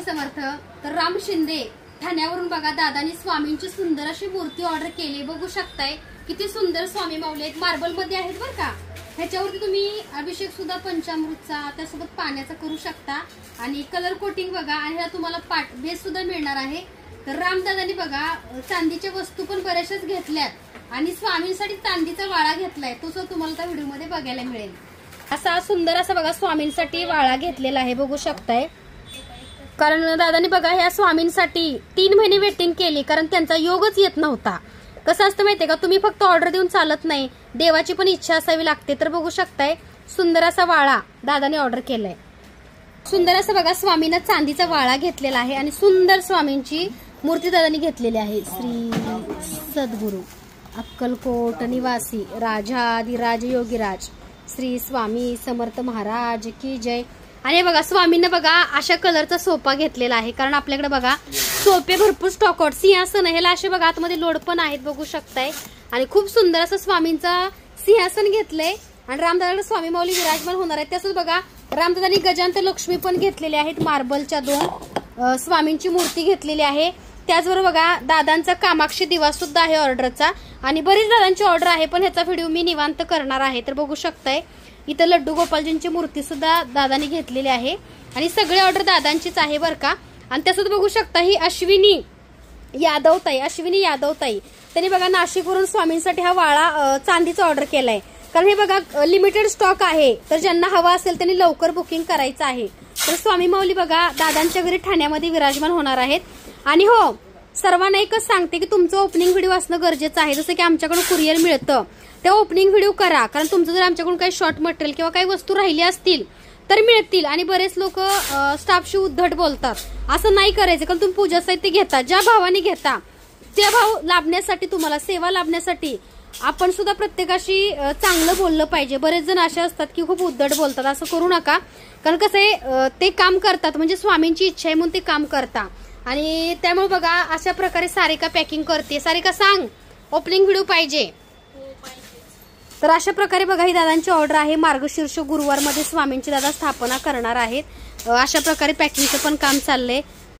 स्वामी समर्थ। तर राम शिंदे ठाण्यावरून बघा दादानी स्वामींची सुंदर अशी मूर्ती ऑर्डर केली, बघू शकताय किती सुंदर स्वामी माऊली आहेत, मार्बल मध्ये आहेत बरं का। ह्याच्यावरती तुम्ही अभिषेक सुद्धा पंचामृतचा त्यासोबत पाण्याचा करू शकता आणि कलर कोटिंग बघा आणि ह्याला तुम्हाला पाट बेस सुद्धा मिळणार आहे। तर रामदादांनी बघा चांदीच्या वस्तू पण बऱ्याचशाच घेतल्यात आणि स्वामींसाठी चांदीचा वाळा घेतलाय, तो सुद्धा तुम्हाला त्या व्हिडिओ मध्ये बघायला मिळेल। असा सुंदर असा बघा स्वामींसाठी वाळा घेतलेला आहे, बघू शकताय। कारण दादांनी बघा ह्या स्वामींसाठी 3 महिने वेटिंग केली, कारण त्यांचा योगच येत नव्हता। कसं असतं माहितीये का, तुम्ही फक्त ऑर्डर देऊन चालत नाही, देवाची पण इच्छा असावी लागते। तर बघू शकताय सुंदर असा वाळा दादाने ऑर्डर केलाय। सुंदर असं बघा स्वामींना चांदीचा वाळा घेतलेला आहे आणि सुंदर स्वामींची मूर्ती दादांनी घेतलेली आहे। श्री सद्गुरु अक्कलकोट निवासी राजाधिराज योगीराज श्री स्वामी समर्थ महाराज की जय। आणि बघा स्वामींना बघा अशा कलरचा सोफा घेतलेला आहे, कारण आपल्याकडे बघा सोफे भरपूर स्टॉक आउट, सिंहासन ह्याला असे बघा आतमध्ये लोड पण आहेत, बघू शकताय। आणि खूप सुंदर असं स्वामींचा सिंहासन घेतलंय आणि रामदादाकडे स्वामी माऊली विराजमान होणार आहेत। त्यासोबत बघा रामदादांनी गजांत लक्ष्मी पण घेतलेल्या आहेत, मार्बलच्या 2 स्वामींची मूर्ती घेतलेली आहे। त्याचबरोबर बघा दादांचा कामाक्षी दिवा सुद्धा आहे ऑर्डरचा आणि बरीच दादांची ऑर्डर आहे, पण ह्याचा व्हिडिओ मी निवांत करणार आहे। तर बघू शकताय इथं लड्डू गोपालजींची मूर्ती सुद्धा दादांनी घेतलेली आहे आणि सगळे ऑर्डर दादांचीच आहे बरं का। आणि त्यासोबत बघू शकता ही अश्विनी यादवताई त्यांनी बघा नाशिकवरून स्वामींसाठी हा वाळा चांदीचा ऑर्डर केलाय, कारण हे बघा लिमिटेड स्टॉक आहे, तर ज्यांना हवा असेल त्यांनी लवकर बुकिंग करायचं आहे। तर स्वामी माऊली बघा दादांच्या घरी ठाण्यामध्ये विराजमान होणार आहेत। आणि हो सर्वांना एकच सांगते की तुमचं ओपनिंग व्हिडिओ असणं गरजेचं आहे, जसं की आमच्याकडून कुरिअर मिळतं त्या ओपनिंग व्हिडिओ करा, कारण तुमचं जर आमच्याकडून काही शॉर्ट मटेरियल किंवा काही वस्तू राहिली असतील तर मिळतील। आणि बरेच लोक स्टाफशी उद्धट बोलतात, असं नाही करायचं, कारण तुम्ही पूजा साहित्य घेता ज्या भावाने घेता त्या भाव लाभण्यासाठी, तुम्हाला सेवा लाभण्यासाठी आपण सुद्धा प्रत्येकाशी चांगलं बोललं पाहिजे। बरेच जण असे असतात की खूप उद्धट बोलतात, असं करू नका, कारण कसं आहे ते काम करतात म्हणजे स्वामींची इच्छा आहे म्हणून ते काम करता। आणि त्यामुळे बघा अशा प्रकारे सारिका पॅकिंग करते। सारिका सांग ओपनिंग व्हिडिओ पाहिजे तर अशा प्रकारे बघा ही दादांची ऑर्डर आहे। मार्गशीर्ष गुरुवार मध्ये स्वामींची दादा स्थापना करणार आहेत, अशा प्रकारे पॅकिंगचं पण काम चाललंय।